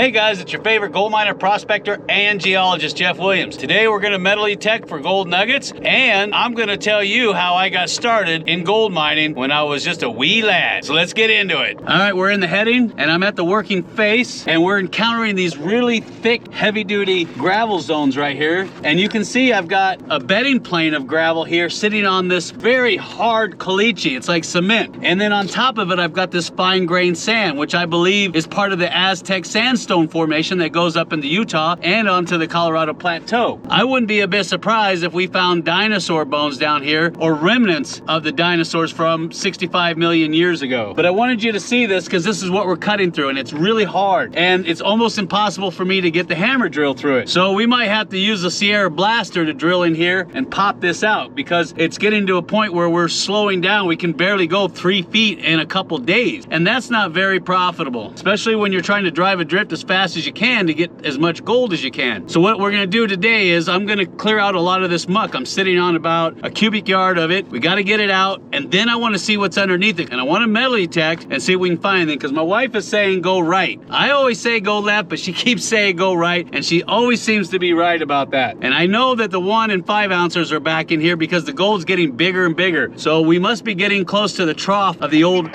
Hey guys, it's your favorite gold miner, prospector, and geologist, Jeff Williams. Today we're gonna metal detect for gold nuggets, and I'm gonna tell you how I got started in gold mining when I was just a wee lad. So let's get into it. All right, we're in the heading, and I'm at the working face, and we're encountering these really thick, heavy-duty gravel zones right here. And you can see I've got a bedding plane of gravel here sitting on this very hard caliche. It's like cement. And then on top of it, I've got this fine-grained sand, which I believe is part of the Aztec sandstone formation that goes up into Utah and onto the Colorado Plateau. I wouldn't be a bit surprised if we found dinosaur bones down here or remnants of the dinosaurs from 65 million years ago. But I wanted you to see this because this is what we're cutting through, and it's really hard and it's almost impossible for me to get the hammer drill through it. So we might have to use the Sierra Blaster to drill in here and pop this out because it's getting to a point where we're slowing down. We can barely go 3 feet in a couple days, and that's not very profitable, especially when you're trying to drive a drift as fast as you can to get as much gold as you can. So what we're gonna do today is I'm gonna clear out a lot of this muck. I'm sitting on about a cubic yard of it. We gotta get it out, and then I wanna see what's underneath it. And I wanna metal detect and see if we can find anything, because my wife is saying go right. I always say go left, but she keeps saying go right, and she always seems to be right about that. And I know that the 1 and 5 ounces are back in here because the gold's getting bigger and bigger. So we must be getting close to the trough of the old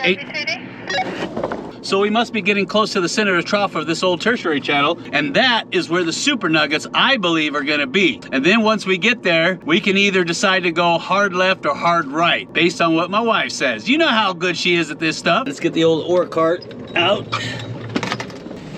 So we must be getting close to the center of the trough of this old tertiary channel, and that is where the super nuggets, I believe, are gonna be. And then once we get there, we can either decide to go hard left or hard right, based on what my wife says. You know how good she is at this stuff. Let's get the old ore cart out.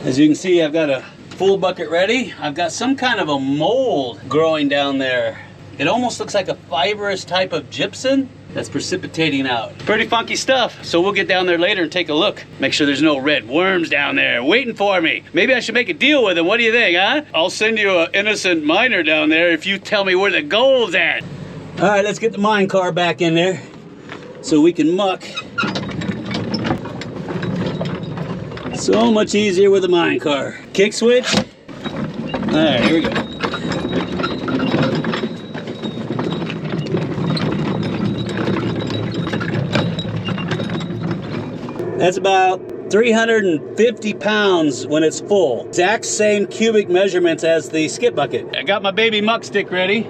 As you can see, I've got a full bucket ready. I've got some kind of a mold growing down there. It almost looks like a fibrous type of gypsum that's precipitating out. Pretty funky stuff. So we'll get down there later and take a look. Make sure there's no red worms down there waiting for me. Maybe I should make a deal with them. What do you think, huh? I'll send you an innocent miner down there if you tell me where the gold's at. All right, let's get the mine car back in there so we can muck. So much easier with a mine car. Kick switch. All right, here we go. That's about 350 pounds when it's full. Exact same cubic measurements as the skip bucket. I got my baby muck stick ready.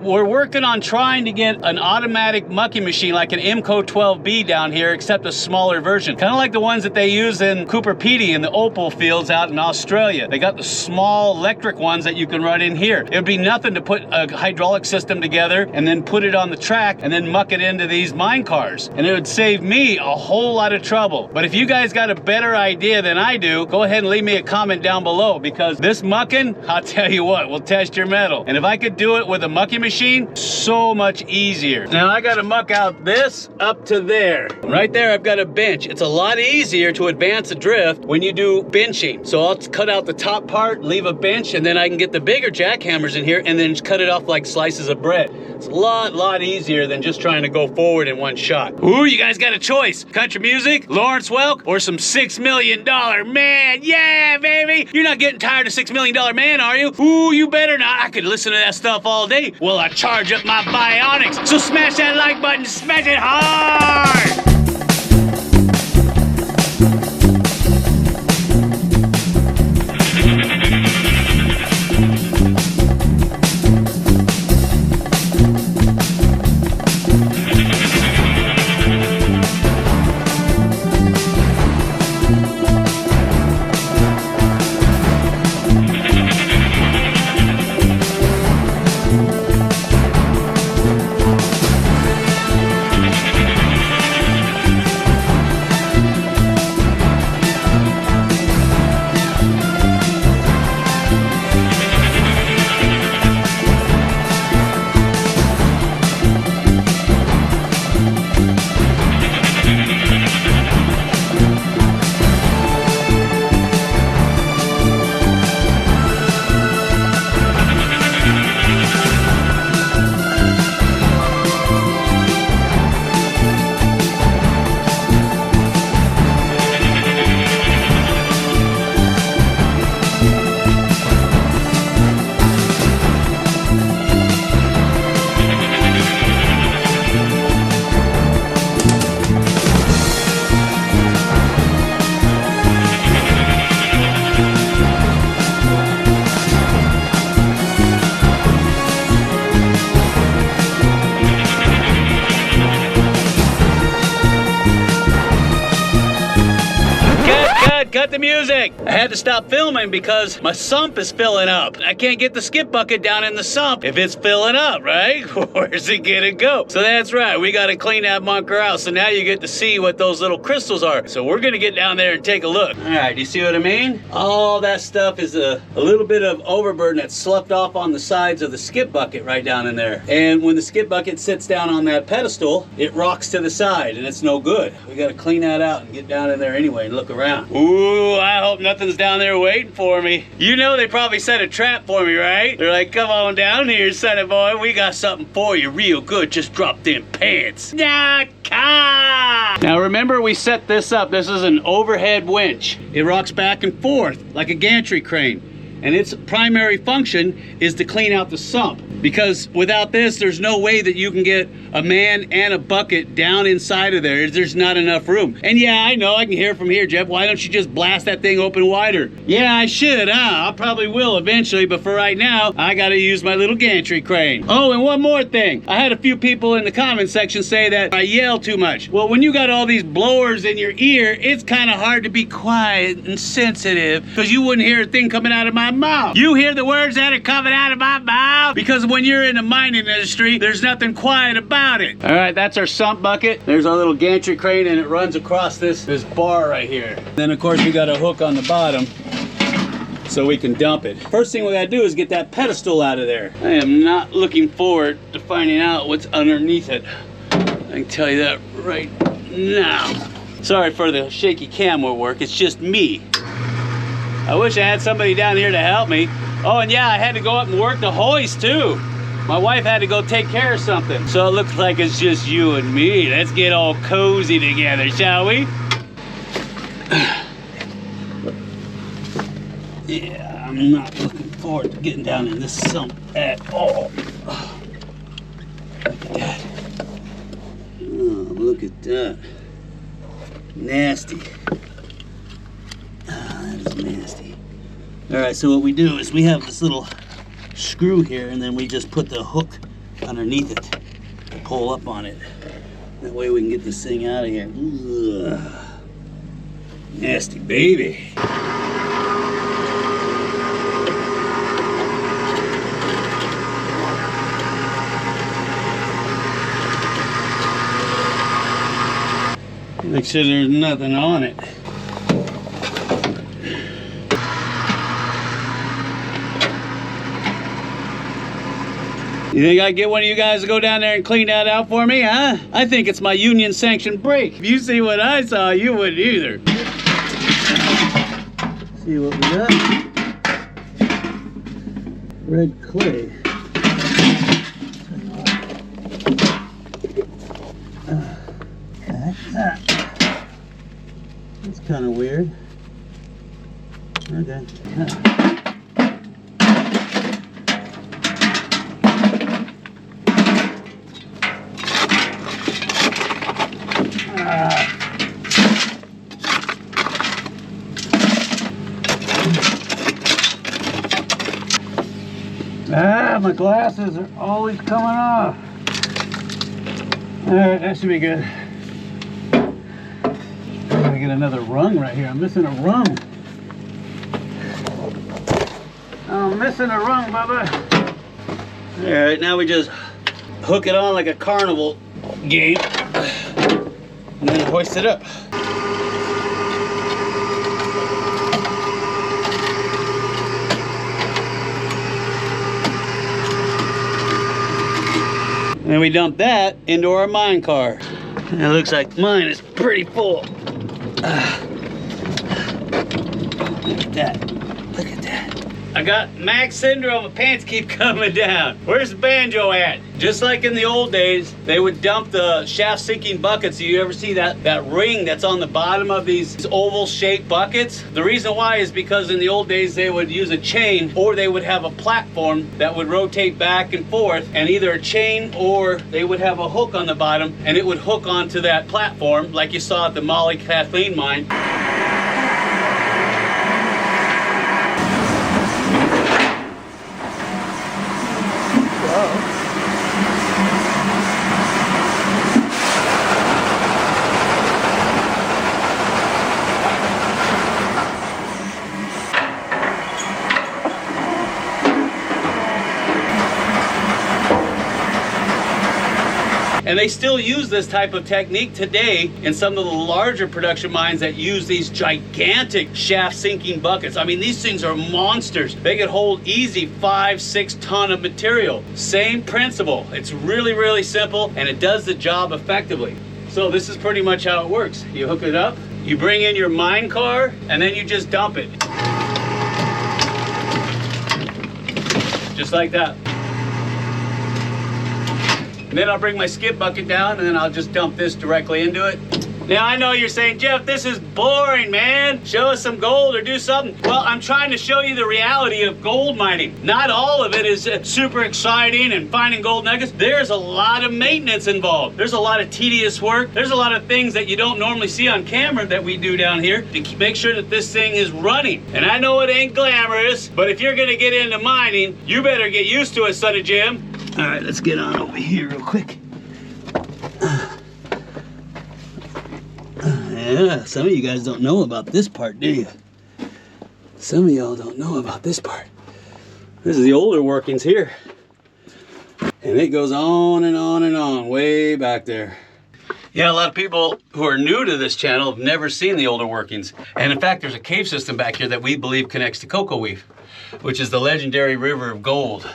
We're working on trying to get an automatic mucking machine like an MCO 12B down here, except a smaller version. Kind of like the ones that they use in Cooper Pedy in the opal fields out in Australia. They got the small electric ones that you can run in here. It would be nothing to put a hydraulic system together and then put it on the track and then muck it into these mine cars. And it would save me a whole lot of trouble. But if you guys got a better idea than I do, go ahead and leave me a comment down below, because this mucking, I'll tell you what, will test your metal. And if I could do it with a mucking machine, so much easier. Now I gotta muck out this up to there. Right there I've got a bench. It's a lot easier to advance a drift when you do benching. So I'll cut out the top part, leave a bench, and then I can get the bigger jackhammers in here and then just cut it off like slices of bread. It's a lot easier than just trying to go forward in one shot. Ooh, you guys got a choice. Country music, Lawrence Welk, or some $6 million man. Yeah, baby. You're not getting tired of $6 million man, are you? Ooh, you better not. I could listen to that stuff all day. Well, I charge up my bionics. So smash that like button, smash it hard. the music. I had to stop filming because my sump is filling up. I can't get the skip bucket down in the sump if it's filling up, right? Where's it gonna go? So that's right, we gotta clean that bunker out. So now you get to see what those little crystals are. So we're gonna get down there and take a look. All right, do you see what I mean? All that stuff is a little bit of overburden that's sloughed off on the sides of the skip bucket right down in there. And when the skip bucket sits down on that pedestal, it rocks to the side and it's no good. We gotta clean that out and get down in there anyway and look around. Ooh, I hope nothing's down there waiting for me. You know they probably set a trap for me, right? They're like, come on down here, sonny boy. We got something for you real good. Just drop them pants. Now remember, we set this up. This is an overhead winch. It rocks back and forth like a gantry crane. And its primary function is to clean out the sump. Because without this, there's no way that you can get a man and a bucket down inside of there. There's not enough room. And yeah, I know, I can hear from here, Jeff. Why don't you just blast that thing open wider? Yeah, I should, huh? I probably will eventually, but for right now, I gotta use my little gantry crane. Oh, and one more thing. I had a few people in the comment section say that I yell too much. Well, when you got all these blowers in your ear, it's kind of hard to be quiet and sensitive because you wouldn't hear a thing coming out of my mouth. You hear the words that are coming out of my mouth because when you're in the mining industry, there's nothing quiet about it. All right, that's our sump bucket. There's our little gantry crane and it runs across this bar right here. Then of course we got a hook on the bottom so we can dump it. First thing we gotta do is get that pedestal out of there. I am not looking forward to finding out what's underneath it. I can tell you that right now. Sorry for the shaky camera work, it's just me. I wish I had somebody down here to help me. Oh, and yeah, I had to go up and work the hoist too. My wife had to go take care of something. So it looks like it's just you and me. Let's get all cozy together, shall we? Yeah, I'm not looking forward to getting down in this sump at all. Look at that. Oh, look at that. Nasty. That is nasty. All right, so what we do is we have this little screw here and then we just put the hook underneath it, pull up on it. That way we can get this thing out of here. Ugh. Nasty baby. Make sure there's nothing on it. You think I get one of you guys to go down there and clean that out for me, huh? I think it's my union sanctioned break. If you see what I saw, you wouldn't either. See what we got? Red clay. That's kind of weird. Okay. My glasses are always coming off. All right, that should be good. I gotta get another rung right here. I'm missing a rung. I'm missing a rung, Bubba. All right, now we just hook it on like a carnival game and then hoist it up. And we dump that into our mine car. And it looks like mine is pretty full. Look at that. Look at that. I got Max syndrome, my pants keep coming down. Where's the banjo at? Just like in the old days, they would dump the shaft sinking buckets. You ever see that ring that's on the bottom of these oval shaped buckets? The reason why is because in the old days they would use a chain or they would have a platform that would rotate back and forth, and either a chain or they would have a hook on the bottom and it would hook onto that platform like you saw at the Molly Kathleen mine. And they still use this type of technique today in some of the larger production mines that use these gigantic shaft sinking buckets. I mean, these things are monsters. They could hold easy 5-6 ton of material. Same principle. It's really, really simple, and it does the job effectively. So this is pretty much how it works. You hook it up, you bring in your mine car, and then you just dump it. Just like that. And then I'll bring my skip bucket down, and then I'll just dump this directly into it. Now, I know you're saying, Jeff, this is boring, man. Show us some gold or do something. Well, I'm trying to show you the reality of gold mining. Not all of it is super exciting and finding gold nuggets. There's a lot of maintenance involved. There's a lot of tedious work. There's a lot of things that you don't normally see on camera that we do down here to make sure that this thing is running. And I know it ain't glamorous, but if you're gonna get into mining, you better get used to it, son of Jim. All right, let's get on over here real quick. Yeah, some of you guys don't know about this part, do you? Some of y'all don't know about this part. This is the older workings here. And it goes on and on and on, way back there. Yeah, a lot of people who are new to this channel have never seen the older workings. And in fact, there's a cave system back here that we believe connects to Cocoa Weave, which is the legendary river of gold.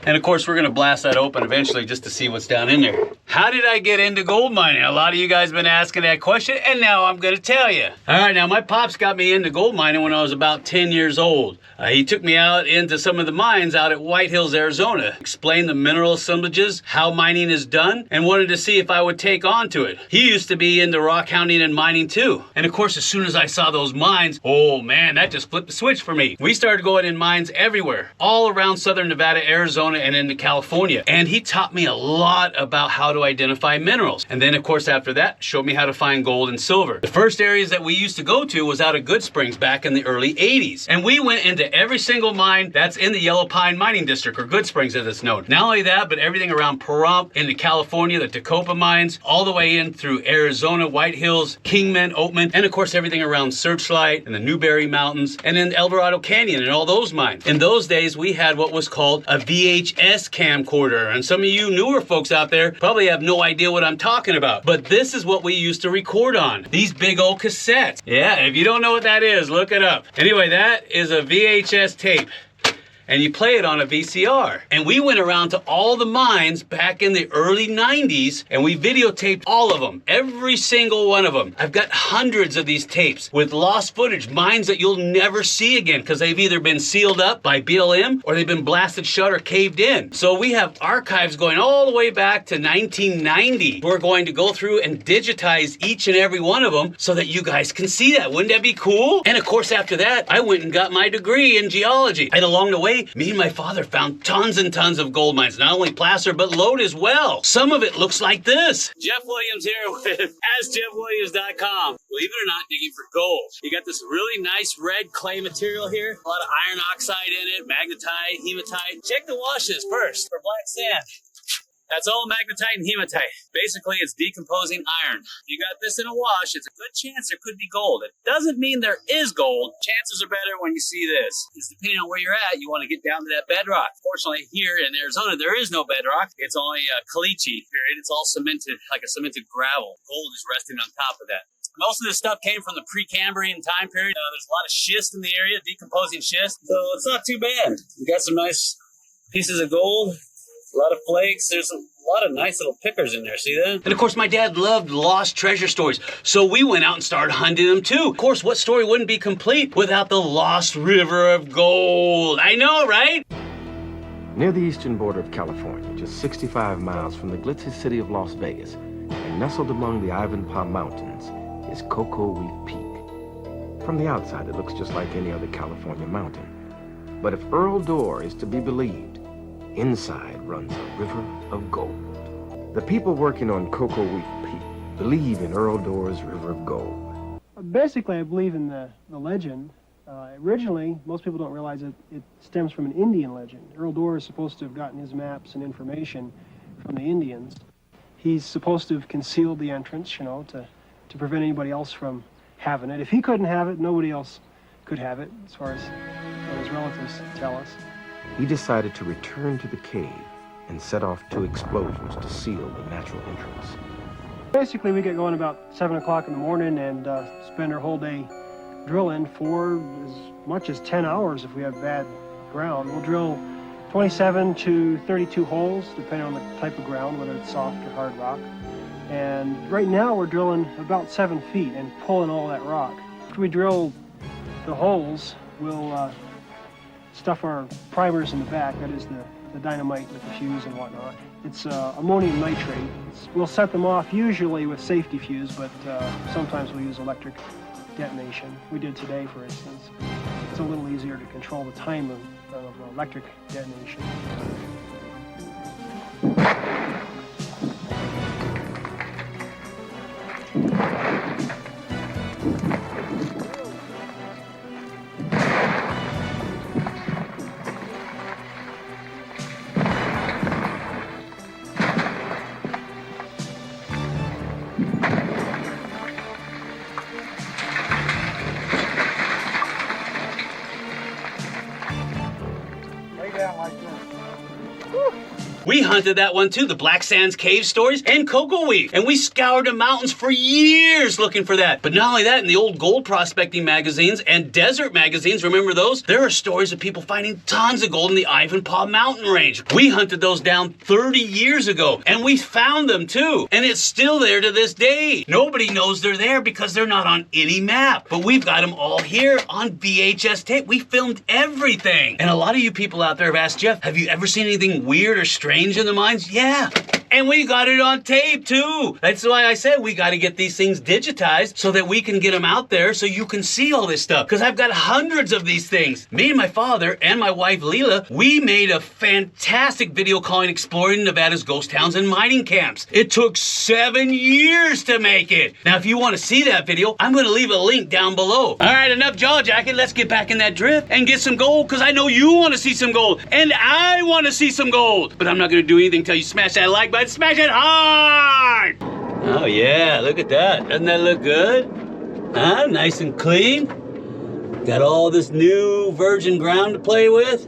And of course, we're gonna blast that open eventually just to see what's down in there. How did I get into gold mining? A lot of you guys have been asking that question, and now I'm gonna tell you. All right, now my pops got me into gold mining when I was about 10 years old. He took me out into some of the mines out at White Hills, Arizona, explained the mineral assemblages, how mining is done, and wanted to see if I would take on to it. He used to be into rock hounding and mining too. And of course, as soon as I saw those mines, oh man, that just flipped the switch for me. We started going in mines everywhere, all around southern Nevada, Arizona, and into California. And he taught me a lot about how to identify minerals. And then of course after that, showed me how to find gold and silver. The first areas that we used to go to was out of Good Springs back in the early 80s. And we went into every single mine that's in the Yellow Pine Mining District, or Good Springs as it's known. Not only that, but everything around Pahrump, into California, the Tacopa mines, all the way in through Arizona, White Hills, Kingman, Oatman, and of course everything around Searchlight and the Newberry Mountains, and in El Dorado Canyon and all those mines. In those days, we had what was called a VHS camcorder, and some of you newer folks out there probably have no idea what I'm talking about, but this is what we used to record on, these big old cassettes. Yeah, if you don't know what that is, look it up. Anyway, that is a VHS tape, and you play it on a VCR. And we went around to all the mines back in the early 90s, and we videotaped all of them, every single one of them. I've got hundreds of these tapes with lost footage, mines that you'll never see again because they've either been sealed up by BLM or they've been blasted shut or caved in. So we have archives going all the way back to 1990. We're going to go through and digitize each and every one of them so that you guys can see that. Wouldn't that be cool? And of course, after that, I went and got my degree in geology. And along the way, me and my father found tons and tons of gold mines, not only placer, but lode as well. Some of it looks like this. Jeff Williams here with AskJeffWilliams.com. Believe it or not, digging for gold. You got this really nice red clay material here, a lot of iron oxide in it, magnetite, hematite. Check the washes first for black sand. That's all magnetite and hematite. Basically, it's decomposing iron. If you got this in a wash, it's a good chance there could be gold. It doesn't mean there is gold. Chances are better when you see this. It's depending on where you're at, you want to get down to that bedrock. Fortunately, here in Arizona, there is no bedrock. It's only a caliche period. It's all cemented, like a cemented gravel. Gold is resting on top of that. Most of this stuff came from the Precambrian time period. There's a lot of schist in the area, decomposing schist. So it's not too bad. We got some nice pieces of gold. A lot of flakes. There's a lot of nice little pickers in there. See that? And of course, my dad loved lost treasure stories. So we went out and started hunting them too. Of course, what story wouldn't be complete without the lost river of gold? I know, right? Near the eastern border of California, just 65 miles from the glitzy city of Las Vegas, and nestled among the Ivanpah Mountains, is Cocoa Weave Peak. From the outside, it looks just like any other California mountain. But if Earl Dorr is to be believed, inside runs a river of gold. The people working on Cocoa Weave Peak believe in Earl Dorr's river of gold. Basically, I believe in the legend. Originally, most people don't realize it stems from an Indian legend. Earl Dorr is supposed to have gotten his maps and information from the Indians. He's supposed to have concealed the entrance, you know, to prevent anybody else from having it. If he couldn't have it, nobody else could have it, as far as what his relatives tell us. He decided to return to the cave and set off 2 explosions to seal the natural entrance. Basically, we get going about 7 o'clock in the morning and spend our whole day drilling for as much as 10 hours if we have bad ground. We'll drill 27 to 32 holes, depending on the type of ground, whether it's soft or hard rock. And right now we're drilling about 7 feet and pulling all that rock. After we drill the holes, we'll stuff our primers in the back, that is the dynamite with the fuse and whatnot. It's ammonium nitrate. We'll set them off usually with safety fuse, but sometimes we'll use electric detonation. We did today, for instance. It's a little easier to control the time of electric detonation. We hunted that one too, the Black Sands cave stories and cocoa weave. And we scoured the mountains for years looking for that. But not only that, in the old gold prospecting magazines and desert magazines, remember those? There are stories of people finding tons of gold in the Ivanpah mountain range. We hunted those down 30 years ago and we found them too. And it's still there to this day. Nobody knows they're there because they're not on any map. But we've got them all here on VHS tape. We filmed everything. And a lot of you people out there have asked, Jeff, have you ever seen anything weird or strange in the mines? Yeah. And we got it on tape too. That's why I said we got to get these things digitized so that we can get them out there so you can see all this stuff. Because I've got hundreds of these things. Me and my father and my wife Leela, we made a fantastic video calling exploring Nevada's ghost towns and mining camps. It took 7 years to make it. Now if you want to see that video, I'm going to leave a link down below. All right, enough jaw jacking. Let's get back in that drift and get some gold because I know you want to see some gold and I want to see some gold. But I'm not going to do anything until you smash that like button. Smash it hard! Oh yeah, look at that. Doesn't that look good? Huh? Nice and clean. Got all this new virgin ground to play with.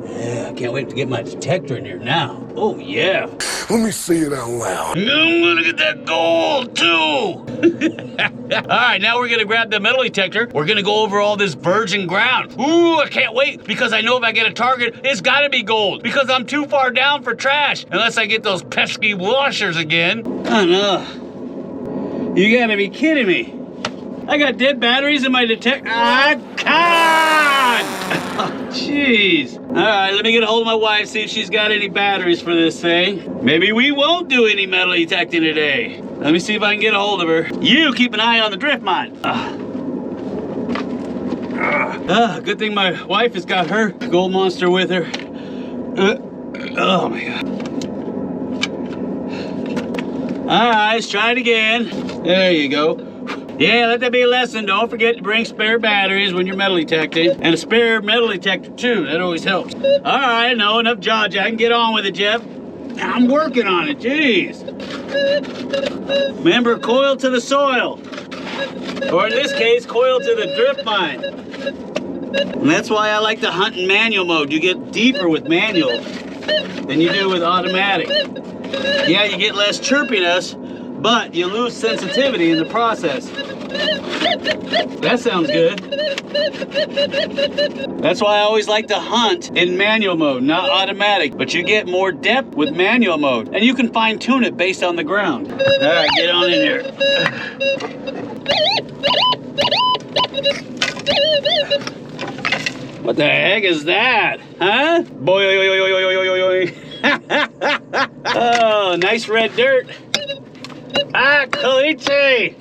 Yeah, I can't wait to get my detector in here now. Oh yeah. Let me see it out loud. I'm gonna get that gold too. All right, now we're gonna grab the metal detector. We're gonna go over all this virgin ground. Ooh, I can't wait because I know if I get a target, it's gotta be gold because I'm too far down for trash unless I get those pesky washers again. Oh no. You gotta be kidding me. I got dead batteries in my detector. Ah, God! Oh, jeez. All right, let me get a hold of my wife, see if she's got any batteries for this thing. Maybe we won't do any metal detecting today. Let me see if I can get a hold of her. You keep an eye on the drift mine. Good thing my wife has got her Gold Monster with her. Oh my God. All right, let's try it again. There you go. Yeah, let that be a lesson. Don't forget to bring spare batteries when you're metal detecting. And a spare metal detector too, that always helps. All right, no, enough jaw jacking. Get on with it, Jeff. I'm working on it, jeez. Remember, coil to the soil. Or in this case, coil to the drift mine. And that's why I like to hunt in manual mode. You get deeper with manual than you do with automatic. Yeah, you get less chirpiness, but you lose sensitivity in the process. That sounds good. That's why I always like to hunt in manual mode, not automatic. But you get more depth with manual mode. And you can fine tune it based on the ground. All right, get on in here. What the heck is that? Huh? Boy. Oh, nice red dirt. Ah, caliche!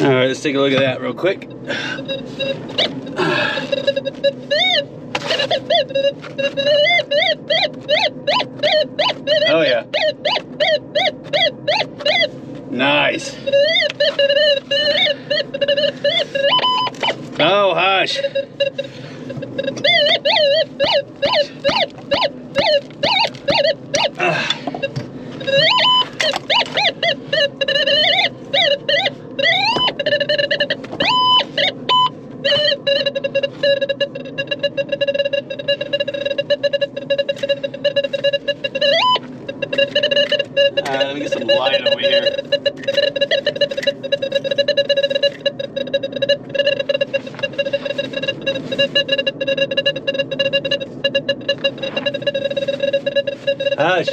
All right, let's take a look at that real quick. Oh yeah. Nice. Oh, hush. Hush.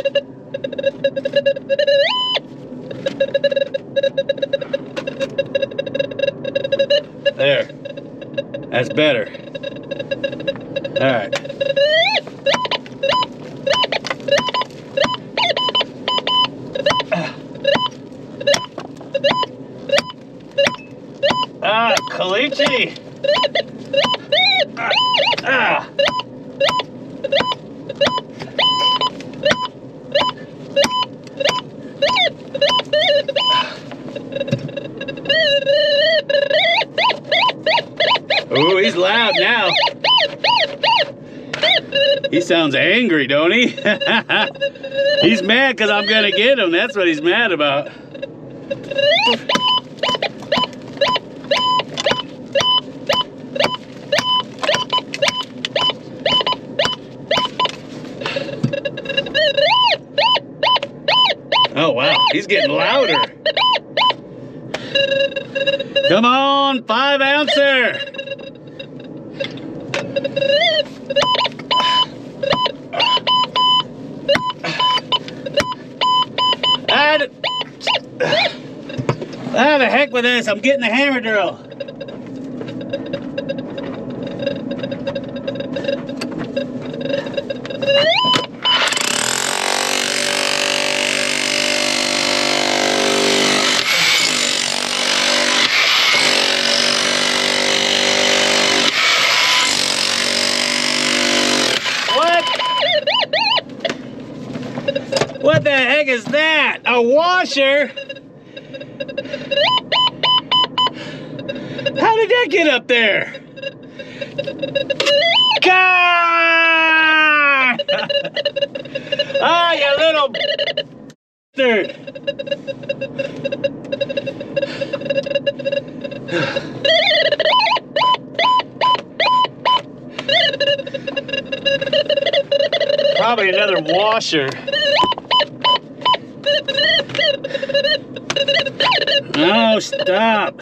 There. That's better. All right. Ah, caliche. Ah. Ooh, he's loud now. He sounds angry, don't he? He's mad because I'm gonna get him. That's what he's mad about. Oh wow, he's getting louder. Come on, 5-ouncer. The heck with this, I'm getting the hammer drill. What the heck is that? A washer? How did that get up there? God! Ah, you little bastard! Probably another washer. No, stop.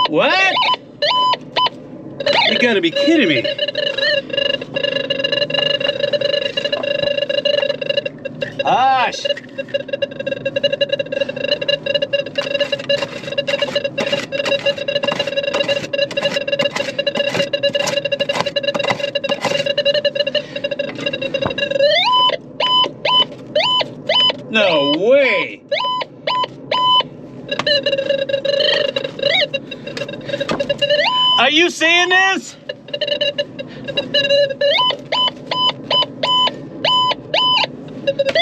What? You gotta be kidding me. Hush. No way. Are you seeing this?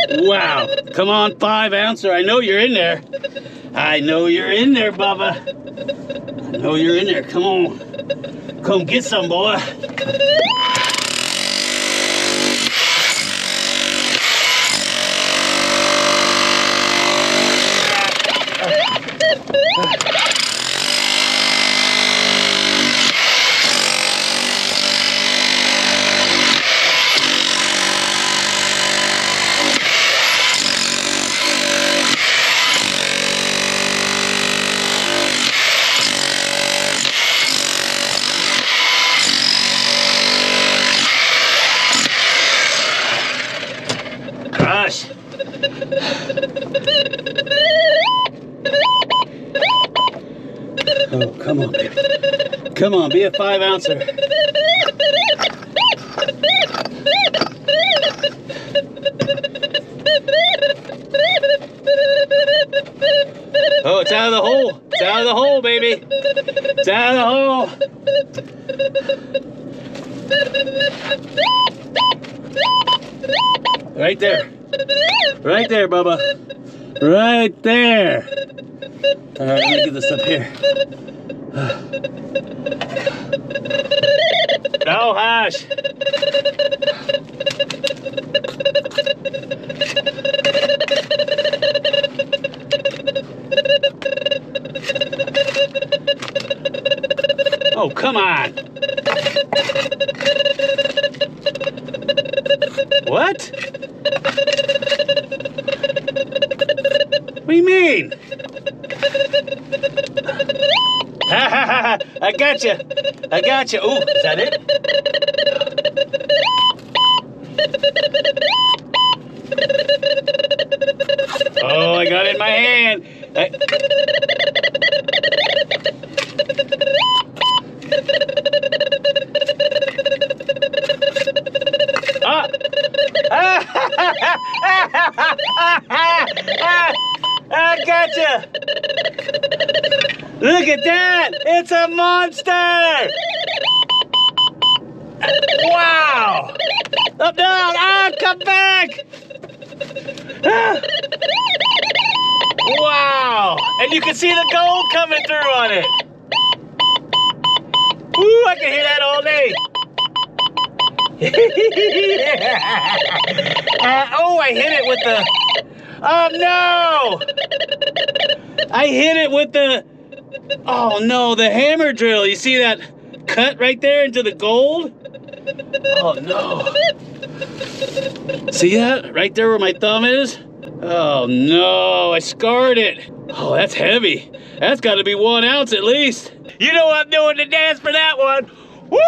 Wow. Come on, 5-ouncer. I know you're in there. I know you're in there, Bubba. I know you're in there. Come on. Come get some, boy. Gosh. Oh, come on, baby. Come on, be a 5-ouncer. Oh, it's out of the hole. It's out of the hole, baby. It's out of the hole. Right there. Right there, Bubba. Right there. All right, let me get this up here. No, hush. Oh, come on. What? What do you mean? I got you. I got you. Ooh, is that it? Oh, I got it in my hand. I gotcha! Look at that! It's a monster! Wow! Up down! Ah, come back! Ah. Wow! And you can see the gold coming through on it! Ooh, I can hear that all day! Oh, I hit it with the... Oh, no! I hit it with the... Oh, no, the hammer drill. You see that cut right there into the gold? Oh, no. See that? Right there where my thumb is? Oh, no, I scarred it. Oh, that's heavy. That's got to be 1 ounce at least. You know what I'm doing to dance for that one. Woo!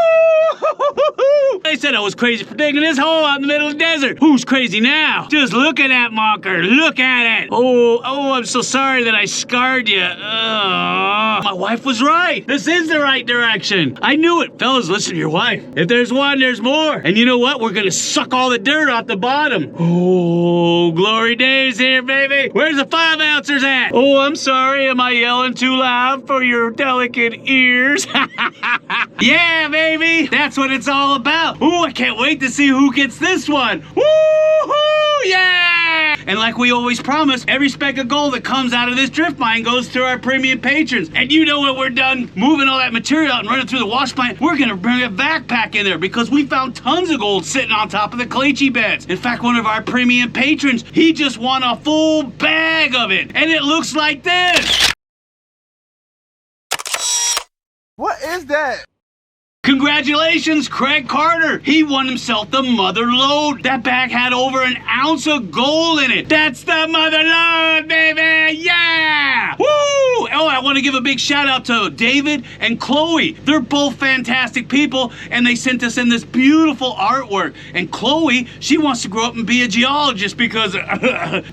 They said I was crazy for digging this hole out in the middle of the desert. Who's crazy now? Just look at that marker. Look at it. Oh, I'm so sorry that I scarred you. My wife was right. This is the right direction. I knew it. Fellas, listen to your wife. If there's one, there's more. And you know what? We're gonna suck all the dirt off the bottom. Oh, glory days here, baby. Where's the 5 ouncers at? Oh, I'm sorry. Am I yelling too loud for your delicate ears? Yeah, baby. That's what it's all about. Ooh, I can't wait to see who gets this one. Woo-hoo, yeah! And like we always promise, every speck of gold that comes out of this drift mine goes to our premium patrons. And you know when we're done moving all that material out and running through the wash plant, we're gonna bring a backpack in there because we found tons of gold sitting on top of the caliche beds. In fact, one of our premium patrons, he just won a full bag of it. And it looks like this. What is that? Congratulations, Craig Carter. He won himself the mother lode. That bag had over 1 ounce of gold in it. That's the mother lode, baby. Yeah! Woo! Oh, I want to give a big shout out to David and Chloe. They're both fantastic people, and they sent us in this beautiful artwork. And Chloe, she wants to grow up and be a geologist because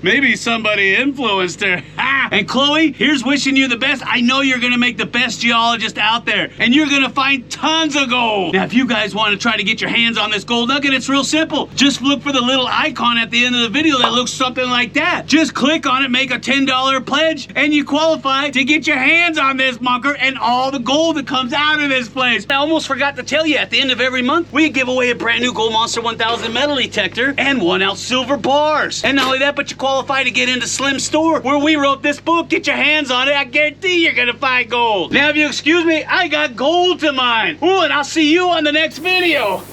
maybe somebody influenced her. And Chloe, here's wishing you the best. I know you're going to make the best geologist out there, and you're going to find tons of gold. Now, if you guys want to try to get your hands on this gold nugget, it's real simple. Just look for the little icon at the end of the video that looks something like that. Just click on it, make a $10 pledge, and you qualify to get your hands on this bunker and all the gold that comes out of this place. I almost forgot to tell you, at the end of every month, we give away a brand new Gold Monster 1000 metal detector and 1 ounce silver bars. And not only that, but you qualify to get into Slim's store, where we wrote this book. Get your hands on it. I guarantee you're gonna find gold. Now, if you excuse me, I got gold to mine. Ooh, and I'll see you on the next video.